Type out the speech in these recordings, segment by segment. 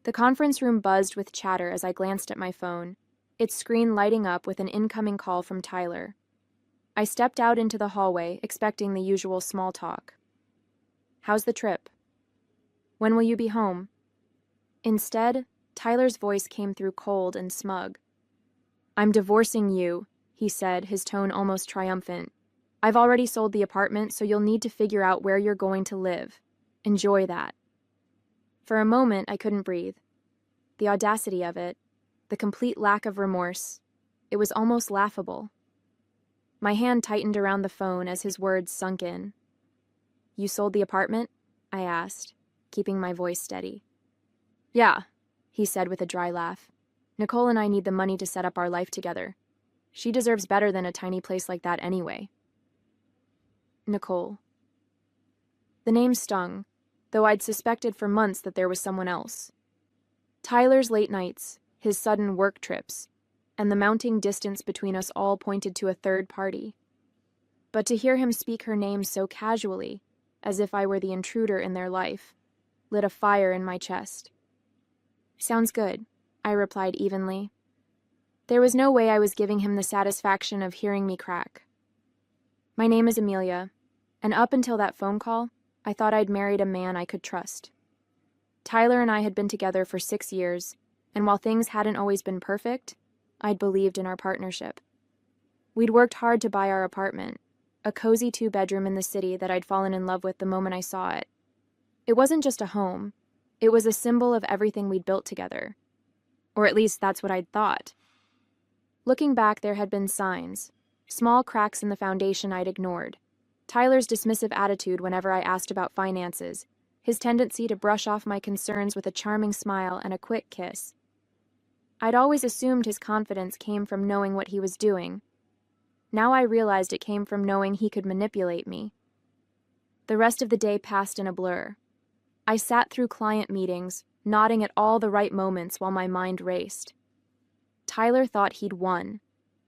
The conference room buzzed with chatter as I glanced at my phone, its screen lighting up with an incoming call from Tyler. I stepped out into the hallway, expecting the usual small talk. "How's the trip? When will you be home?" Instead, Tyler's voice came through cold and smug. "I'm divorcing you," he said, his tone almost triumphant. "I've already sold the apartment, so you'll need to figure out where you're going to live. Enjoy that." For a moment, I couldn't breathe. The audacity of it, the complete lack of remorse, it was almost laughable. My hand tightened around the phone as his words sunk in. "You sold the apartment?" I asked, keeping my voice steady. "Yeah," he said with a dry laugh. "Nicole and I need the money to set up our life together. She deserves better than a tiny place like that anyway." Nicole. The name stung, though I'd suspected for months that there was someone else. Tyler's late nights, his sudden work trips, and the mounting distance between us all pointed to a third party. But to hear him speak her name so casually, as if I were the intruder in their life, lit a fire in my chest. "Sounds good," I replied evenly. There was no way I was giving him the satisfaction of hearing me crack. "My name is Amelia, and up until that phone call, I thought I'd married a man I could trust. Tyler and I had been together for 6 years, and while things hadn't always been perfect, I'd believed in our partnership. We'd worked hard to buy our apartment, a cozy 2-bedroom in the city that I'd fallen in love with the moment I saw it. It wasn't just a home, it was a symbol of everything we'd built together. Or at least that's what I'd thought. Looking back, there had been signs, small cracks in the foundation I'd ignored. Tyler's dismissive attitude whenever I asked about finances, his tendency to brush off my concerns with a charming smile and a quick kiss. I'd always assumed his confidence came from knowing what he was doing. Now I realized it came from knowing he could manipulate me. The rest of the day passed in a blur. I sat through client meetings, nodding at all the right moments while my mind raced. Tyler thought he'd won.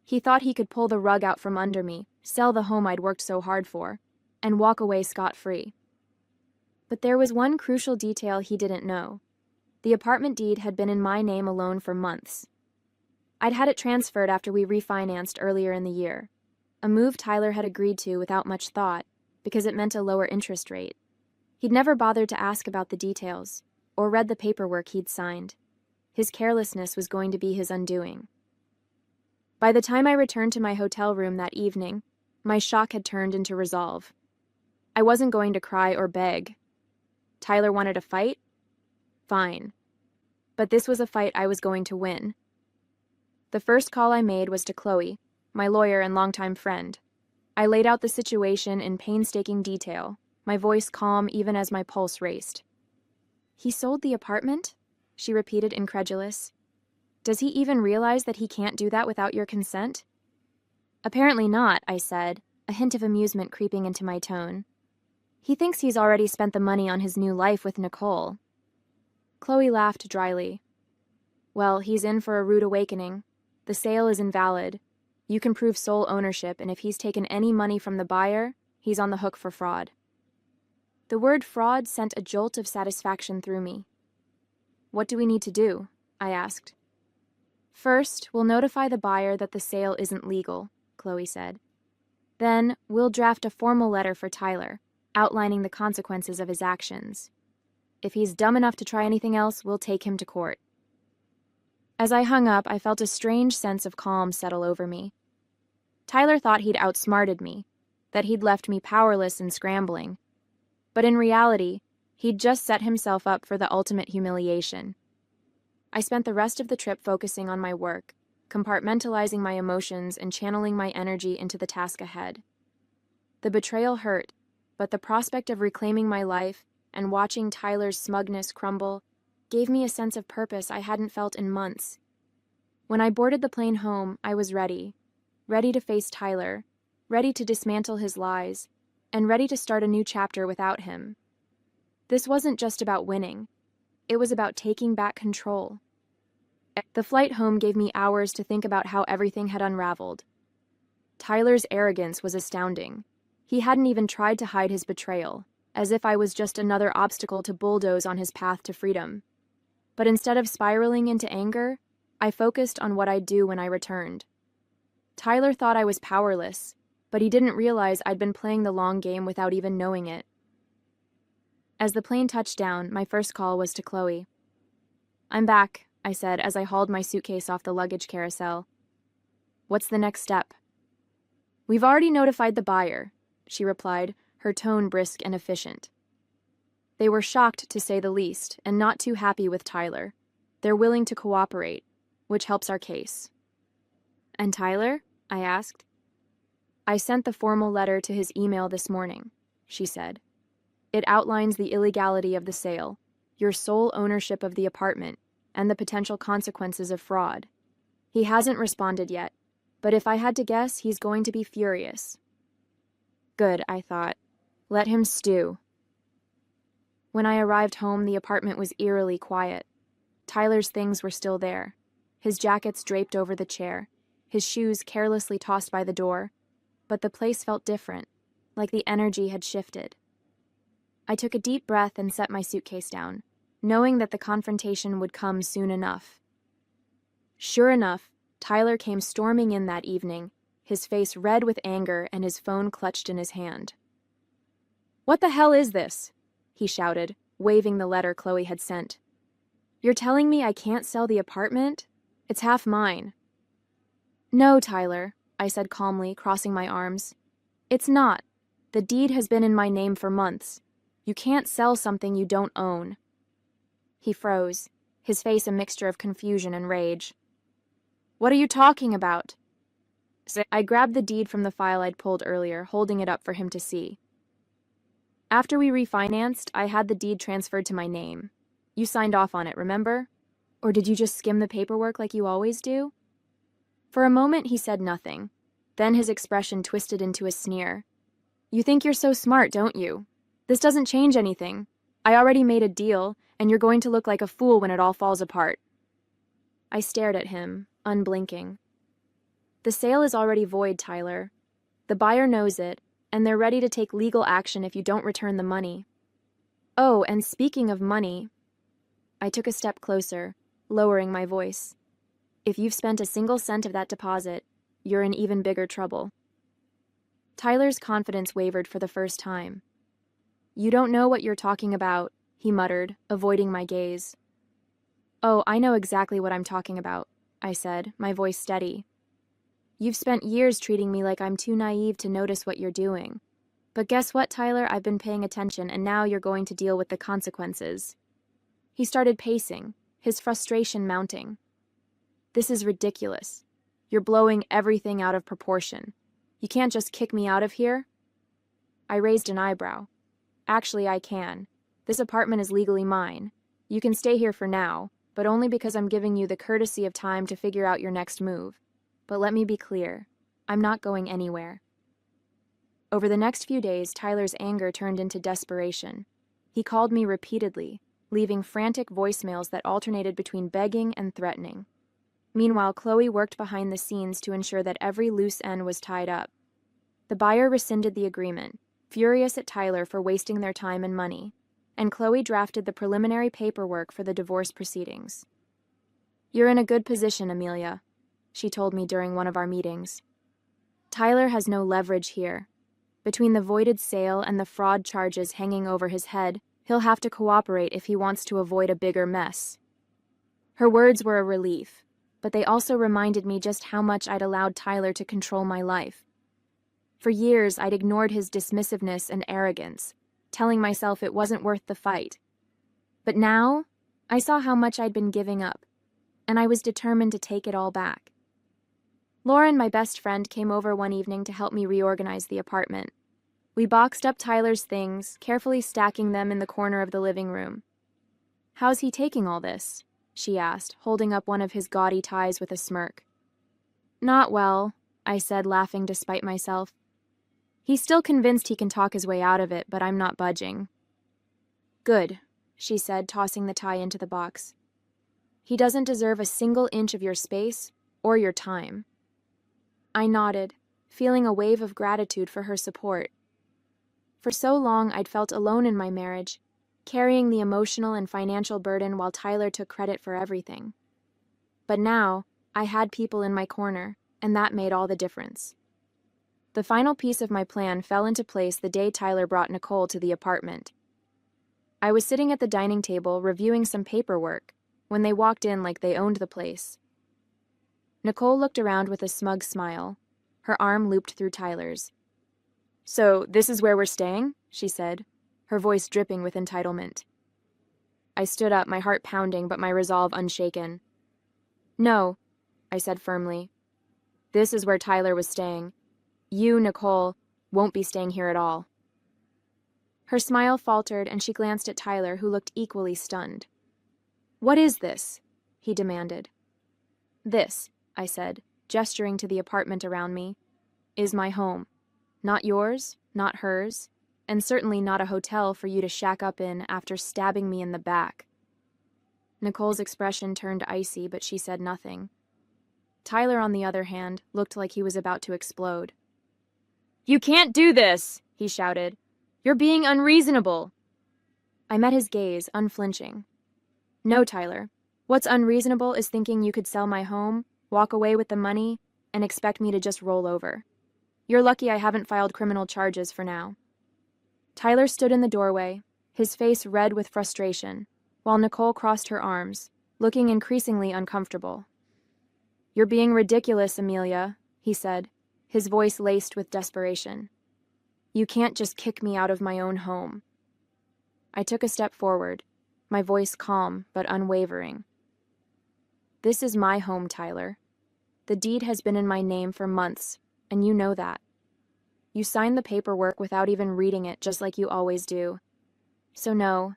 He thought he could pull the rug out from under me, sell the home I'd worked so hard for, and walk away scot-free. But there was one crucial detail he didn't know. The apartment deed had been in my name alone for months. I'd had it transferred after we refinanced earlier in the year, a move Tyler had agreed to without much thought, because it meant a lower interest rate. He'd never bothered to ask about the details, or read the paperwork he'd signed. His carelessness was going to be his undoing. By the time I returned to my hotel room that evening, my shock had turned into resolve. I wasn't going to cry or beg. Tyler wanted a fight? Fine. But this was a fight I was going to win. The first call I made was to Chloe, my lawyer and longtime friend. I laid out the situation in painstaking detail, my voice calm even as my pulse raced. "He sold the apartment?" she repeated, incredulous. "Does he even realize that he can't do that without your consent?" "Apparently not," I said, a hint of amusement creeping into my tone. "He thinks he's already spent the money on his new life with Nicole." Chloe laughed dryly. "Well, he's in for a rude awakening. The sale is invalid. You can prove sole ownership, and if he's taken any money from the buyer, he's on the hook for fraud." The word fraud sent a jolt of satisfaction through me. "What do we need to do?" I asked. "First, we'll notify the buyer that the sale isn't legal," Chloe said. "Then, we'll draft a formal letter for Tyler, outlining the consequences of his actions. If he's dumb enough to try anything else, we'll take him to court." As I hung up, I felt a strange sense of calm settle over me. Tyler thought he'd outsmarted me, that he'd left me powerless and scrambling. But in reality, he'd just set himself up for the ultimate humiliation. I spent the rest of the trip focusing on my work, compartmentalizing my emotions and channeling my energy into the task ahead. The betrayal hurt, but the prospect of reclaiming my life and watching Tyler's smugness crumble gave me a sense of purpose I hadn't felt in months. When I boarded the plane home, I was ready to face Tyler, ready to dismantle his lies, and ready to start a new chapter without him. This wasn't just about winning. It was about taking back control. The flight home gave me hours to think about how everything had unraveled. Tyler's arrogance was astounding. He hadn't even tried to hide his betrayal, as if I was just another obstacle to bulldoze on his path to freedom. But instead of spiraling into anger, I focused on what I'd do when I returned. Tyler thought I was powerless, but he didn't realize I'd been playing the long game without even knowing it. As the plane touched down, my first call was to Chloe. "I'm back," I said as I hauled my suitcase off the luggage carousel. "What's the next step?" "We've already notified the buyer," she replied, her tone brisk and efficient. They were shocked, to say the least, and not too happy with Tyler. They're willing to cooperate, which helps our case. "And Tyler?" I asked. "I sent the formal letter to his email this morning," she said. "It outlines the illegality of the sale, your sole ownership of the apartment, and the potential consequences of fraud. He hasn't responded yet, but if I had to guess, he's going to be furious." Good, I thought. Let him stew. When I arrived home, the apartment was eerily quiet. Tyler's things were still there, his jackets draped over the chair, his shoes carelessly tossed by the door, but the place felt different, like the energy had shifted. I took a deep breath and set my suitcase down, knowing that the confrontation would come soon enough. Sure enough, Tyler came storming in that evening, his face red with anger and his phone clutched in his hand. "What the hell is this?" he shouted, waving the letter Chloe had sent. "You're telling me I can't sell the apartment? It's half mine." "No, Tyler," I said calmly, crossing my arms. "It's not. The deed has been in my name for months. You can't sell something you don't own." He froze, his face a mixture of confusion and rage. "What are you talking about?" I grabbed the deed from the file I'd pulled earlier, holding it up for him to see. "After we refinanced, I had the deed transferred to my name. You signed off on it, remember? Or did you just skim the paperwork like you always do?" For a moment, he said nothing. Then his expression twisted into a sneer. "You think you're so smart, don't you? This doesn't change anything. I already made a deal, and you're going to look like a fool when it all falls apart." I stared at him, unblinking. "The sale is already void, Tyler. The buyer knows it, and they're ready to take legal action if you don't return the money. Oh, and speaking of money..." I took a step closer, lowering my voice. "If you've spent a single cent of that deposit, you're in even bigger trouble." Tyler's confidence wavered for the first time. "You don't know what you're talking about," he muttered, avoiding my gaze. "Oh, I know exactly what I'm talking about," I said, my voice steady. "You've spent years treating me like I'm too naive to notice what you're doing. But guess what, Tyler? I've been paying attention, and now you're going to deal with the consequences." He started pacing, his frustration mounting. "This is ridiculous. You're blowing everything out of proportion. You can't just kick me out of here." I raised an eyebrow. "Actually, I can. This apartment is legally mine. You can stay here for now, but only because I'm giving you the courtesy of time to figure out your next move. But let me be clear, I'm not going anywhere." Over the next few days, Tyler's anger turned into desperation. He called me repeatedly, leaving frantic voicemails that alternated between begging and threatening. Meanwhile, Chloe worked behind the scenes to ensure that every loose end was tied up. The buyer rescinded the agreement, furious at Tyler for wasting their time and money, and Chloe drafted the preliminary paperwork for the divorce proceedings. "You're in a good position, Amelia," she told me during one of our meetings. "Tyler has no leverage here. Between the voided sale and the fraud charges hanging over his head, he'll have to cooperate if he wants to avoid a bigger mess." Her words were a relief, but they also reminded me just how much I'd allowed Tyler to control my life. For years, I'd ignored his dismissiveness and arrogance, telling myself it wasn't worth the fight. But now, I saw how much I'd been giving up, and I was determined to take it all back. Lauren, my best friend, came over one evening to help me reorganize the apartment. We boxed up Tyler's things, carefully stacking them in the corner of the living room. "How's he taking all this?" she asked, holding up one of his gaudy ties with a smirk. "Not well," I said, laughing despite myself. "He's still convinced he can talk his way out of it, but I'm not budging." "Good," she said, tossing the tie into the box. "He doesn't deserve a single inch of your space or your time." I nodded, feeling a wave of gratitude for her support. For so long I'd felt alone in my marriage, carrying the emotional and financial burden while Tyler took credit for everything. But now, I had people in my corner, and that made all the difference. The final piece of my plan fell into place the day Tyler brought Nicole to the apartment. I was sitting at the dining table reviewing some paperwork when they walked in like they owned the place. Nicole looked around with a smug smile, her arm looped through Tyler's. "So, this is where we're staying?" she said, her voice dripping with entitlement. I stood up, my heart pounding but my resolve unshaken. "No," I said firmly. "This is where Tyler was staying. You, Nicole, won't be staying here at all." Her smile faltered and she glanced at Tyler, who looked equally stunned. "What is this?" he demanded. "This," I said, gesturing to the apartment around me, "is my home. Not yours, not hers, and certainly not a hotel for you to shack up in after stabbing me in the back." Nicole's expression turned icy, but she said nothing. Tyler, on the other hand, looked like he was about to explode. "You can't do this!" he shouted. "You're being unreasonable." I met his gaze, unflinching. "No, Tyler. What's unreasonable is thinking you could sell my home, walk away with the money, and expect me to just roll over. You're lucky I haven't filed criminal charges for now." Tyler stood in the doorway, his face red with frustration, while Nicole crossed her arms, looking increasingly uncomfortable. "You're being ridiculous, Amelia," he said, his voice laced with desperation. "You can't just kick me out of my own home." I took a step forward, my voice calm but unwavering. "This is my home, Tyler. The deed has been in my name for months, and you know that. You signed the paperwork without even reading it, just like you always do. So no,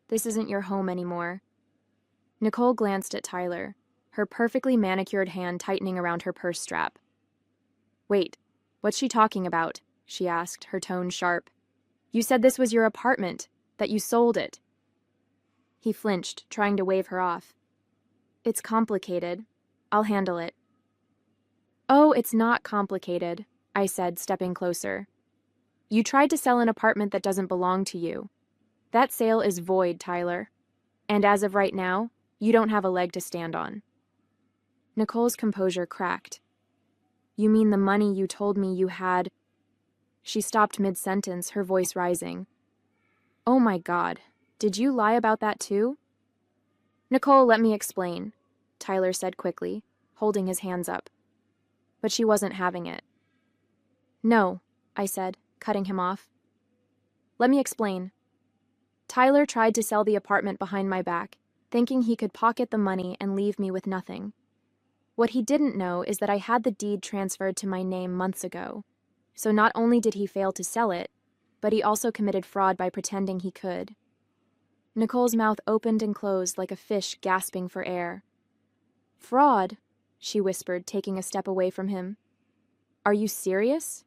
this isn't your home anymore." Nicole glanced at Tyler, her perfectly manicured hand tightening around her purse strap. "Wait, what's she talking about?" she asked, her tone sharp. "You said this was your apartment, that you sold it." He flinched, trying to wave her off. "It's complicated. I'll handle it." "Oh, it's not complicated," I said, stepping closer. "You tried to sell an apartment that doesn't belong to you. That sale is void, Tyler. And as of right now, you don't have a leg to stand on." Nicole's composure cracked. "You mean the money you told me you had—" She stopped mid-sentence, her voice rising. "Oh my God, did you lie about that too?" "Nicole, let me explain," Tyler said quickly, holding his hands up. But she wasn't having it. "No," I said, cutting him off. "Let me explain. Tyler tried to sell the apartment behind my back, thinking he could pocket the money and leave me with nothing. What he didn't know is that I had the deed transferred to my name months ago. So not only did he fail to sell it, but he also committed fraud by pretending he could." Nicole's mouth opened and closed like a fish gasping for air. "Fraud?" she whispered, taking a step away from him. "Are you serious?"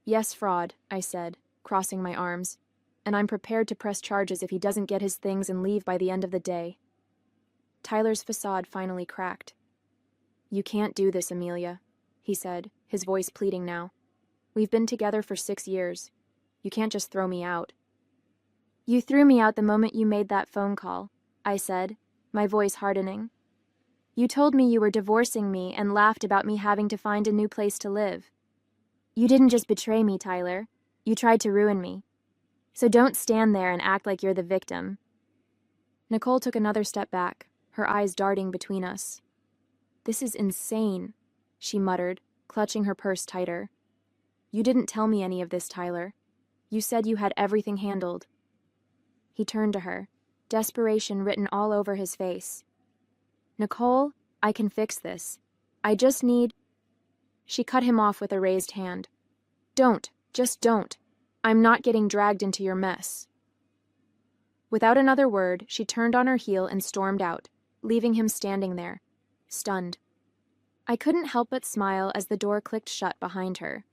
"Yes, fraud," I said, crossing my arms, "and I'm prepared to press charges if he doesn't get his things and leave by the end of the day." Tyler's facade finally cracked. "You can't do this, Amelia," he said, his voice pleading now. "We've been together for 6 years. You can't just throw me out." "You threw me out the moment you made that phone call," I said, my voice hardening. "You told me you were divorcing me and laughed about me having to find a new place to live. You didn't just betray me, Tyler. You tried to ruin me. So don't stand there and act like you're the victim." Nicole took another step back, her eyes darting between us. "This is insane," she muttered, clutching her purse tighter. "You didn't tell me any of this, Tyler. You said you had everything handled." He turned to her, desperation written all over his face. "Nicole, I can fix this. I just need—" She cut him off with a raised hand. "Don't, just don't. I'm not getting dragged into your mess." Without another word, she turned on her heel and stormed out, leaving him standing there, stunned. I couldn't help but smile as the door clicked shut behind her.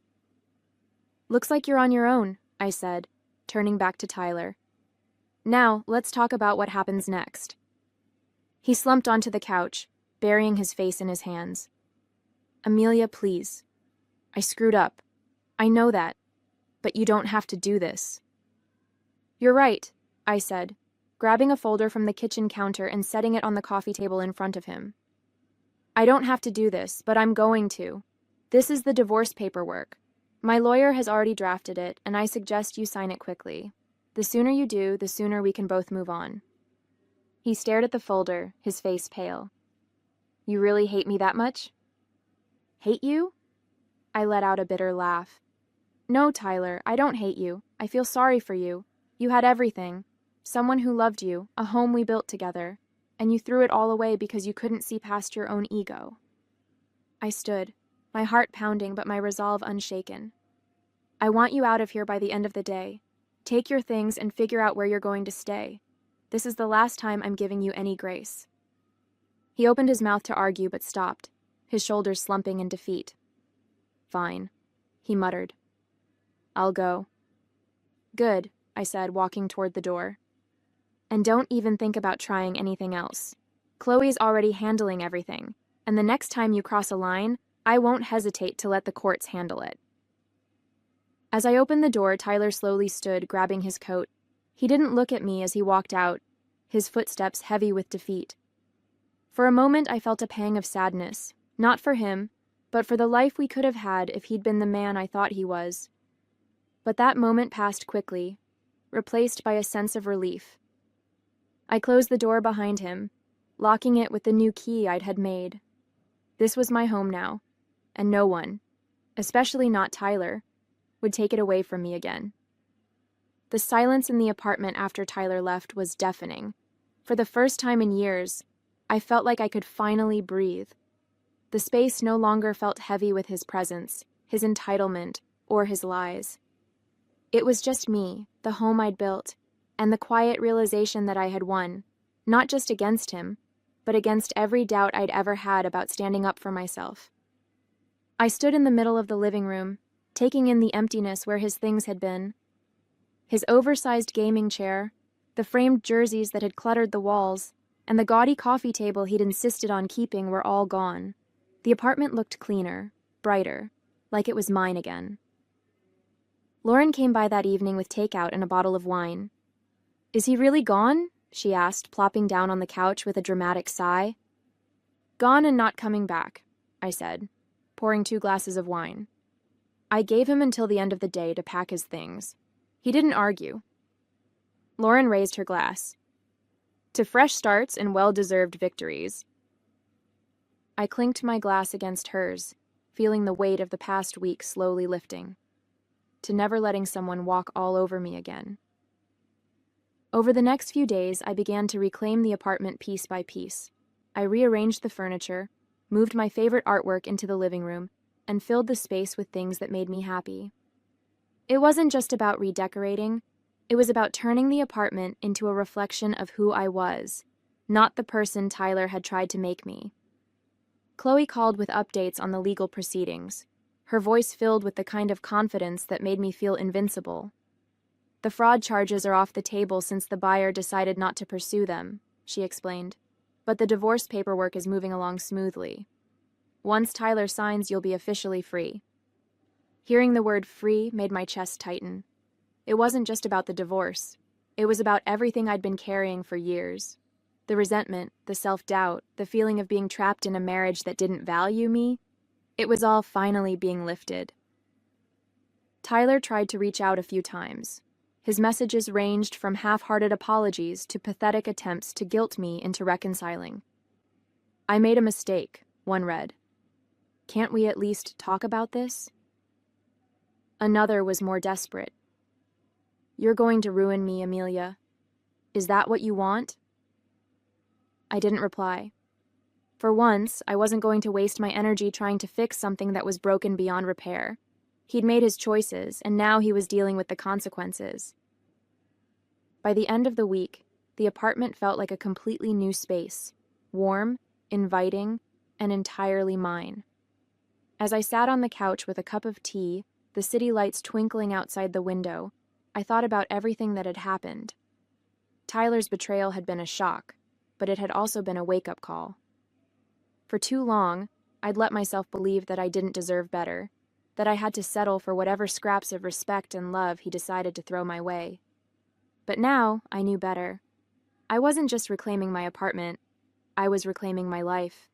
"Looks like you're on your own," I said, turning back to Tyler. "Now, let's talk about what happens next." He slumped onto the couch, burying his face in his hands. "Amelia, please. I screwed up. I know that. But you don't have to do this." "You're right," I said, grabbing a folder from the kitchen counter and setting it on the coffee table in front of him. I don't have to do this, but I'm going to. This is the divorce paperwork. My lawyer has already drafted it, and I suggest you sign it quickly. The sooner you do, the sooner we can both move on. He stared at the folder, his face pale. You really hate me that much? Hate you? I let out a bitter laugh. No, Tyler, I don't hate you. I feel sorry for you. You had everything. Someone who loved you, a home we built together, and you threw it all away because you couldn't see past your own ego. I stood, my heart pounding but my resolve unshaken. I want you out of here by the end of the day. Take your things and figure out where you're going to stay. This is the last time I'm giving you any grace. He opened his mouth to argue but stopped, his shoulders slumping in defeat. Fine, he muttered. I'll go. Good, I said, walking toward the door. And don't even think about trying anything else. Chloe's already handling everything, and the next time you cross a line, I won't hesitate to let the courts handle it. As I opened the door, Tyler slowly stood, grabbing his coat. He didn't look at me as he walked out, his footsteps heavy with defeat. For a moment, I felt a pang of sadness, not for him, but for the life we could have had if he'd been the man I thought he was. But that moment passed quickly, replaced by a sense of relief. I closed the door behind him, locking it with the new key I'd had made. This was my home now, and no one, especially not Tyler, would take it away from me again. The silence in the apartment after Tyler left was deafening. For the first time in years, I felt like I could finally breathe. The space no longer felt heavy with his presence, his entitlement, or his lies. It was just me, the home I'd built, and the quiet realization that I had won, not just against him, but against every doubt I'd ever had about standing up for myself. I stood in the middle of the living room, taking in the emptiness where his things had been. His oversized gaming chair, the framed jerseys that had cluttered the walls, and the gaudy coffee table he'd insisted on keeping were all gone. The apartment looked cleaner, brighter, like it was mine again. Lauren came by that evening with takeout and a bottle of wine. Is he really gone? She asked, plopping down on the couch with a dramatic sigh. Gone and not coming back, I said, pouring 2 glasses of wine. I gave him until the end of the day to pack his things. He didn't argue. Lauren raised her glass. To fresh starts and well-deserved victories. I clinked my glass against hers, feeling the weight of the past week slowly lifting. To never letting someone walk all over me again. Over the next few days, I began to reclaim the apartment piece by piece. I rearranged the furniture, moved my favorite artwork into the living room, and filled the space with things that made me happy. It wasn't just about redecorating, it was about turning the apartment into a reflection of who I was, not the person Tyler had tried to make me. Chloe called with updates on the legal proceedings, her voice filled with the kind of confidence that made me feel invincible. The fraud charges are off the table since the buyer decided not to pursue them, she explained, but the divorce paperwork is moving along smoothly. Once Tyler signs, you'll be officially free. Hearing the word free made my chest tighten. It wasn't just about the divorce. It was about everything I'd been carrying for years. The resentment, the self-doubt, the feeling of being trapped in a marriage that didn't value me. It was all finally being lifted. Tyler tried to reach out a few times. His messages ranged from half-hearted apologies to pathetic attempts to guilt me into reconciling. I made a mistake, one read. Can't we at least talk about this? Another was more desperate. You're going to ruin me, Amelia. Is that what you want? I didn't reply. For once, I wasn't going to waste my energy trying to fix something that was broken beyond repair. He'd made his choices, and now he was dealing with the consequences. By the end of the week, the apartment felt like a completely new space, warm, inviting, and entirely mine. As I sat on the couch with a cup of tea, the city lights twinkling outside the window, I thought about everything that had happened. Tyler's betrayal had been a shock, but it had also been a wake-up call. For too long, I'd let myself believe that I didn't deserve better, that I had to settle for whatever scraps of respect and love he decided to throw my way. But now, I knew better. I wasn't just reclaiming my apartment, I was reclaiming my life.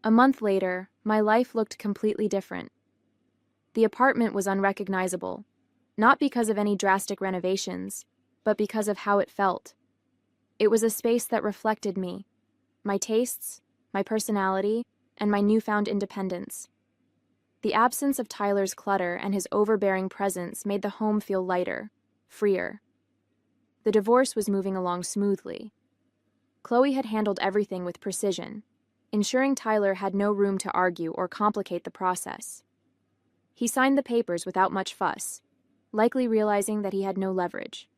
A month later, my life looked completely different. The apartment was unrecognizable, not because of any drastic renovations, but because of how it felt. It was a space that reflected me, my tastes, my personality, and my newfound independence. The absence of Tyler's clutter and his overbearing presence made the home feel lighter, freer. The divorce was moving along smoothly. Chloe had handled everything with precision, ensuring Tyler had no room to argue or complicate the process. He signed the papers without much fuss, likely realizing that he had no leverage.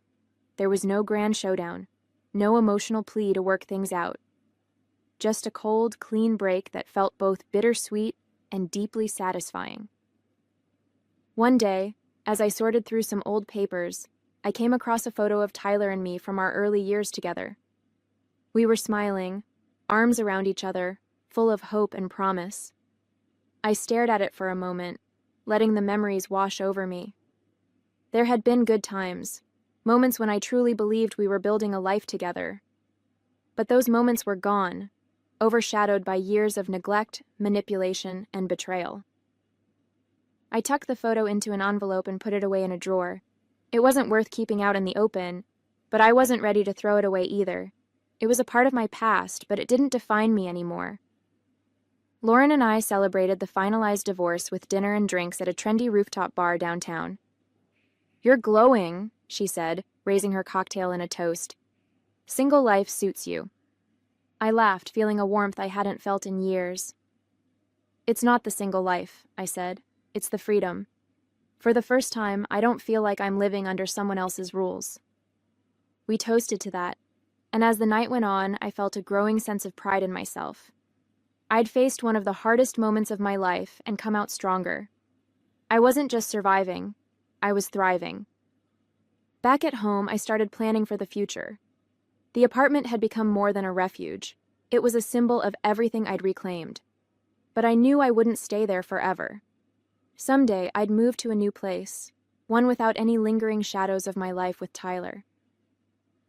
There was no grand showdown, no emotional plea to work things out. Just a cold, clean break that felt both bittersweet and deeply satisfying. One day, as I sorted through some old papers, I came across a photo of Tyler and me from our early years together. We were smiling, arms around each other, full of hope and promise. I stared at it for a moment, letting the memories wash over me. There had been good times, moments when I truly believed we were building a life together. But those moments were gone, overshadowed by years of neglect, manipulation, and betrayal. I tucked the photo into an envelope and put it away in a drawer. It wasn't worth keeping out in the open, but I wasn't ready to throw it away either. It was a part of my past, but it didn't define me anymore. Lauren and I celebrated the finalized divorce with dinner and drinks at a trendy rooftop bar downtown. "You're glowing," she said, raising her cocktail in a toast. "Single life suits you." I laughed, feeling a warmth I hadn't felt in years. "It's not the single life," I said. "It's the freedom. For the first time, I don't feel like I'm living under someone else's rules." We toasted to that, and as the night went on, I felt a growing sense of pride in myself. I'd faced one of the hardest moments of my life and come out stronger. I wasn't just surviving, I was thriving. Back at home, I started planning for the future. The apartment had become more than a refuge. It was a symbol of everything I'd reclaimed. But I knew I wouldn't stay there forever. Someday, I'd move to a new place, one without any lingering shadows of my life with Tyler.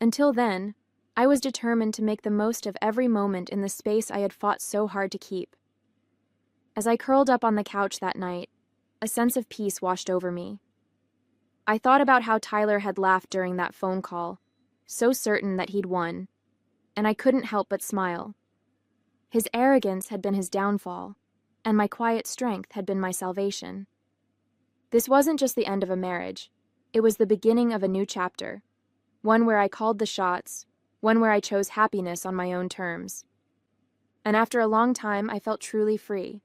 Until then, I was determined to make the most of every moment in the space I had fought so hard to keep. As I curled up on the couch that night, a sense of peace washed over me. I thought about how Tyler had laughed during that phone call, so certain that he'd won, and I couldn't help but smile. His arrogance had been his downfall, and my quiet strength had been my salvation. This wasn't just the end of a marriage, it was the beginning of a new chapter, one where I called the shots, one where I chose happiness on my own terms. And after a long time, I felt truly free.